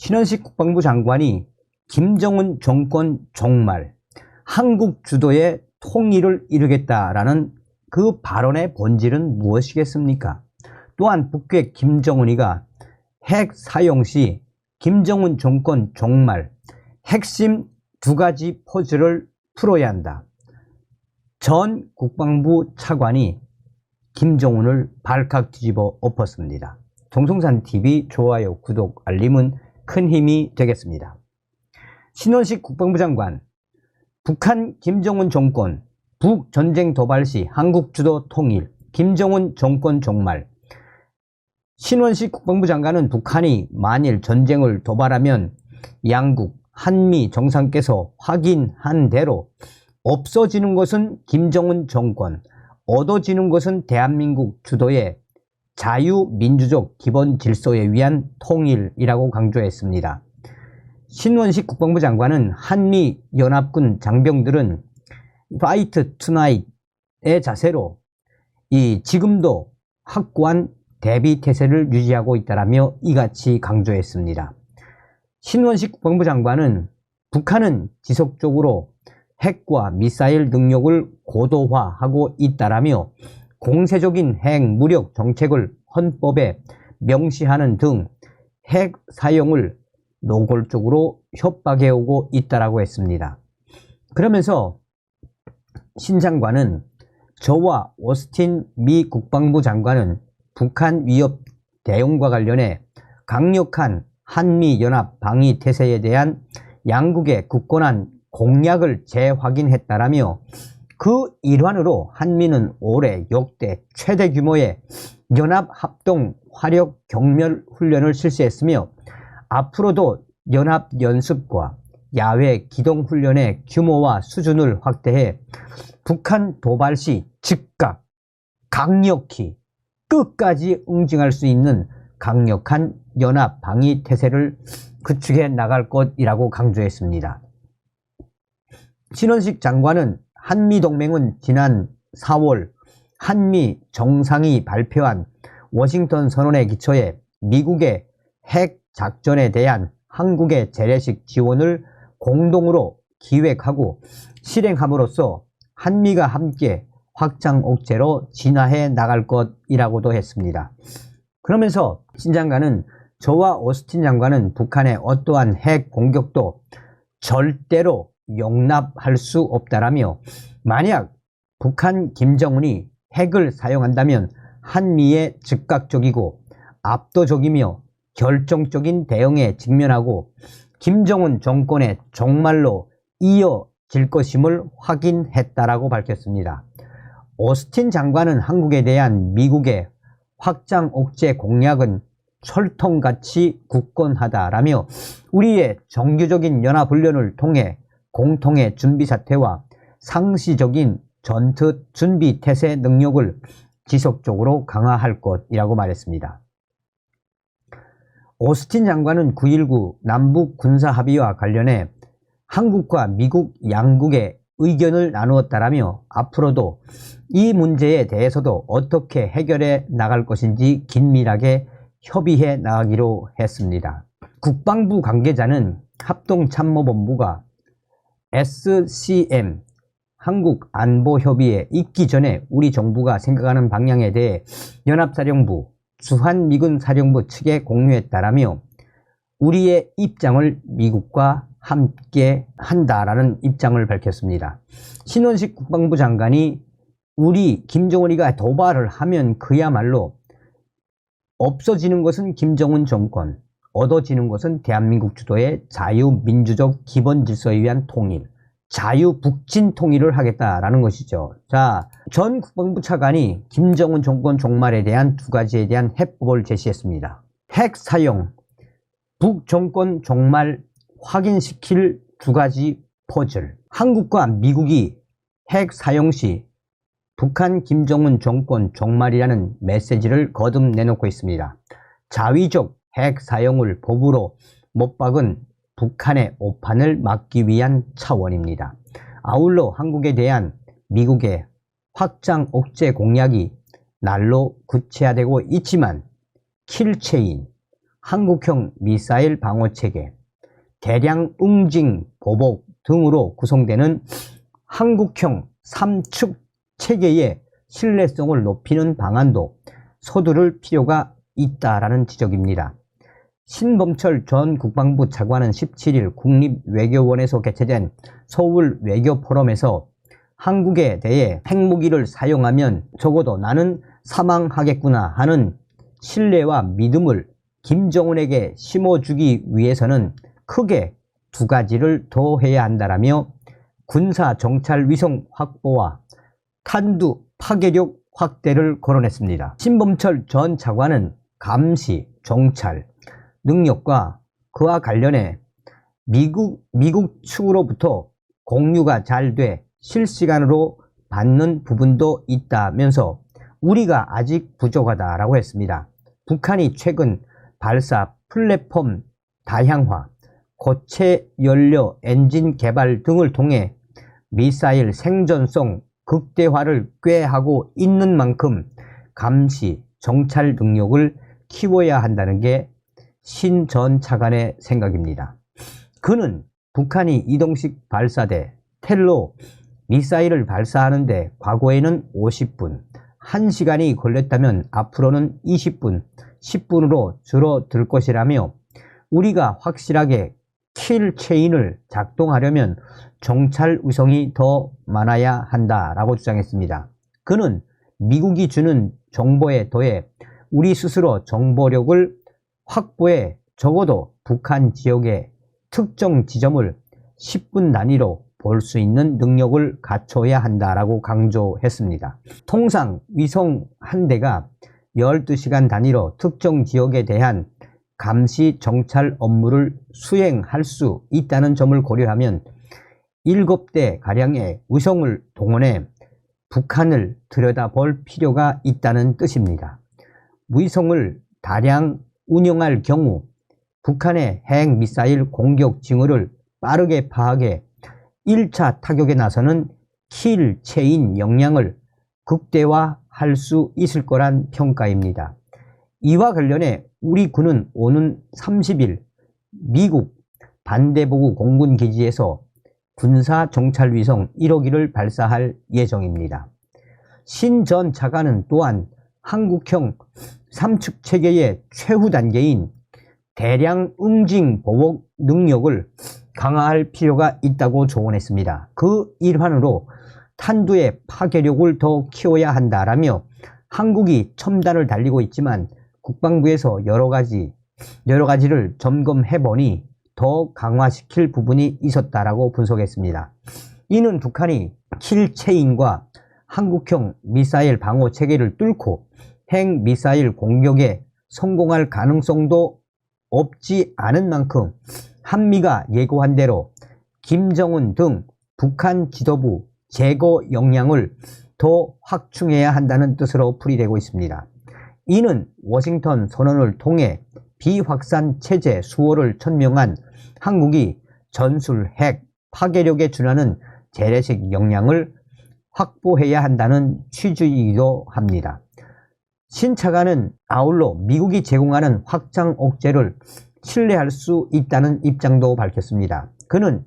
신원식 국방부 장관이 김정은 정권 종말, 한국 주도의 통일을 이루겠다라는 그 발언의 본질은 무엇이겠습니까? 또한 북괴 김정은이가 핵 사용 시 김정은 정권 종말, 핵심 두 가지 퍼즐을 풀어야 한다. 전 국방부 차관이 김정은을 발칵 뒤집어 엎었습니다. 정성산TV 좋아요, 구독, 알림은 큰 힘이 되겠습니다. 신원식 국방부 장관, 북한 김정은 정권, 북전쟁 도발 시 한국 주도 통일, 김정은 정권 종말. 신원식 국방부 장관은 북한이 만일 전쟁을 도발하면 양국, 한미 정상께서 확인한 대로 없어지는 것은 김정은 정권, 얻어지는 것은 대한민국 주도의 자유민주적 기본 질서에 의한 통일이라고 강조했습니다. 신원식 국방부 장관은 한미 연합군 장병들은 파이트 투나잇의 자세로 지금도 확고한 대비 태세를 유지하고 있다라며 이같이 강조했습니다. 신원식 국방부 장관은 북한은 지속적으로 핵과 미사일 능력을 고도화하고 있다라며 공세적인 핵 무력 정책을 헌법에 명시하는 등 핵 사용을 노골적으로 협박해오고 있다라고 했습니다. 그러면서 신 장관은 저와 오스틴 미 국방부 장관은 북한 위협 대응과 관련해 강력한 한미연합 방위 태세에 대한 양국의 굳건한 공약을 재확인했다라며 그 일환으로 한미는 올해 역대 최대 규모의 연합합동 화력 경멸 훈련을 실시했으며 앞으로도 연합연습과 야외 기동훈련의 규모와 수준을 확대해 북한 도발 시 즉각 강력히 끝까지 응징할 수 있는 강력한 연합 방위 태세를 구축해 나갈 것이라고 강조했습니다. 신원식 장관은 한미동맹은 지난 4월 한미 정상이 발표한 워싱턴 선언에 기초해 미국의 핵 작전에 대한 한국의 재래식 지원을 공동으로 기획하고 실행함으로써 한미가 함께 확장 억제로 진화해 나갈 것이라고도 했습니다. 그러면서 신 장관은 저와 오스틴 장관은 북한의 어떠한 핵 공격도 절대로 용납할 수 없다라며 만약 북한 김정은이 핵을 사용한다면 한미의 즉각적이고 압도적이며 결정적인 대응에 직면하고 김정은 정권의 종말로 이어질 것임을 확인했다라고 밝혔습니다. 오스틴 장관은 한국에 대한 미국의 확장 억제 공약은 철통같이 굳건하다라며 우리의 정규적인 연합훈련을 통해 공통의 준비 사태와 상시적인 전투 준비 태세 능력을 지속적으로 강화할 것이라고 말했습니다. 오스틴 장관은 9.19 남북 군사합의와 관련해 한국과 미국 양국의 의견을 나누었다라며 앞으로도 이 문제에 대해서도 어떻게 해결해 나갈 것인지 긴밀하게 협의해 나가기로 했습니다. 국방부 관계자는 합동참모본부가 SCM 한국안보협의회에 있기 전에 우리 정부가 생각하는 방향에 대해 연합사령부, 주한미군 사령부 측에 공유했다라며 우리의 입장을 미국과 함께 한다라는 입장을 밝혔습니다. 신원식 국방부 장관이 우리 김정은이가 도발을 하면 그야말로 없어지는 것은 김정은 정권, 얻어지는 것은 대한민국 주도의 자유민주적 기본 질서에 의한 통일, 자유북진 통일을 하겠다라는 것이죠. 자, 전 국방부 차관이 김정은 정권 종말에 대한 두 가지에 대한 해법을 제시했습니다. 핵 사용, 북정권 종말 확인시킬 두 가지 퍼즐. 한국과 미국이 핵 사용 시 북한 김정은 정권 종말이라는 메시지를 거듭 내놓고 있습니다. 자위적 핵 사용을 법으로 못 박은 북한의 오판을 막기 위한 차원입니다. 아울러 한국에 대한 미국의 확장 억제 공약이 날로 구체화되고 있지만 킬체인, 한국형 미사일 방어체계, 대량 응징 보복 등으로 구성되는 한국형 삼축 체계의 신뢰성을 높이는 방안도 서두를 필요가 있다라는 지적입니다. 신범철 전 국방부 차관은 17일 국립외교원에서 개최된 서울 외교포럼에서 한국에 대해 핵무기를 사용하면 적어도 나는 사망하겠구나 하는 신뢰와 믿음을 김정은에게 심어주기 위해서는 크게 두 가지를 더 해야 한다라며 군사 정찰 위성 확보와 탄두 파괴력 확대를 거론했습니다. 신범철 전 차관은 감시, 정찰 능력과 그와 관련해 미국 측으로부터 공유가 잘 돼 실시간으로 받는 부분도 있다면서 우리가 아직 부족하다라고 했습니다. 북한이 최근 발사 플랫폼 다양화, 고체 연료 엔진 개발 등을 통해 미사일 생존성 극대화를 꾀하고 있는 만큼 감시, 정찰 능력을 키워야 한다는 게 신 전 차관의 생각입니다. 그는 북한이 이동식 발사대 텔로 미사일을 발사하는데 과거에는 50분, 1시간이 걸렸다면 앞으로는 20분, 10분으로 줄어들 것이라며 우리가 확실하게 킬 체인을 작동하려면 정찰 위성이 더 많아야 한다라고 주장했습니다. 그는 미국이 주는 정보에 더해 우리 스스로 정보력을 확보해 적어도 북한 지역의 특정 지점을 10분 단위로 볼 수 있는 능력을 갖춰야 한다라고 강조했습니다. 통상 위성 한 대가 12시간 단위로 특정 지역에 대한 감시 정찰 업무를 수행할 수 있다는 점을 고려하면 7대 가량의 위성을 동원해 북한을 들여다볼 필요가 있다는 뜻입니다. 위성을 다량 운영할 경우 북한의 핵미사일 공격 징후를 빠르게 파악해 1차 타격에 나서는 킬 체인 역량을 극대화할 수 있을 거란 평가입니다. 이와 관련해 우리 군은 오는 30일 미국 반대보고 공군기지에서 군사정찰위성 1호기를 발사할 예정입니다. 신 전 차관은 또한 한국형 삼축체계의 최후 단계인 대량 응징 보복 능력을 강화할 필요가 있다고 조언했습니다. 그 일환으로 탄두의 파괴력을 더 키워야 한다라며 한국이 첨단을 달리고 있지만 국방부에서 여러 가지를 점검해보니 더 강화시킬 부분이 있었다라고 분석했습니다. 이는 북한이 킬체인과 한국형 미사일 방어 체계를 뚫고 핵 미사일 공격에 성공할 가능성도 없지 않은 만큼 한미가 예고한 대로 김정은 등 북한 지도부 제거 역량을 더 확충해야 한다는 뜻으로 풀이되고 있습니다. 이는 워싱턴 선언을 통해 비확산 체제 수호를 천명한 한국이 전술 핵 파괴력에 준하는 재래식 역량을 확보해야 한다는 취지이기도 합니다. 신 차관은 아울러 미국이 제공하는 확장 억제를 신뢰할 수 있다는 입장도 밝혔습니다. 그는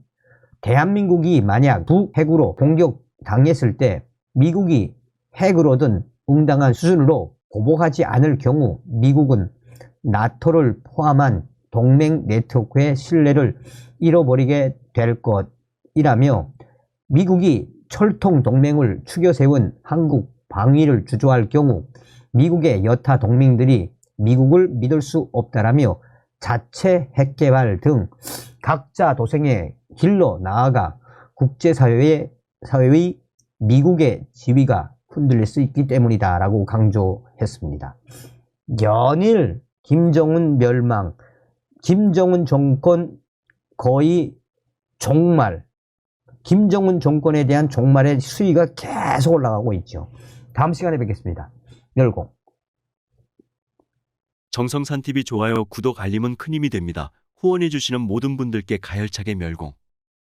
대한민국이 만약 북핵으로 공격당했을 때 미국이 핵으로든 응당한 수준으로 보복하지 않을 경우 미국은 나토를 포함한 동맹 네트워크의 신뢰를 잃어버리게 될 것이라며 미국이 철통 동맹을 추겨 세운 한국 방위를 주저할 경우 미국의 여타 동맹들이 미국을 믿을 수 없다라며 자체 핵개발 등 각자 도생의 길로 나아가 국제사회의 미국의 지위가 흔들릴 수 있기 때문이다 라고 강조했습니다. 연일 김정은 멸망, 김정은 정권 거의 종말, 김정은 정권에 대한 종말의 수위가 계속 올라가고 있죠. 다음 시간에 뵙겠습니다. 열공. 정성산TV 좋아요, 구독, 알림은 큰 힘이 됩니다. 후원해주시는 모든 분들께 가열차게 멸공.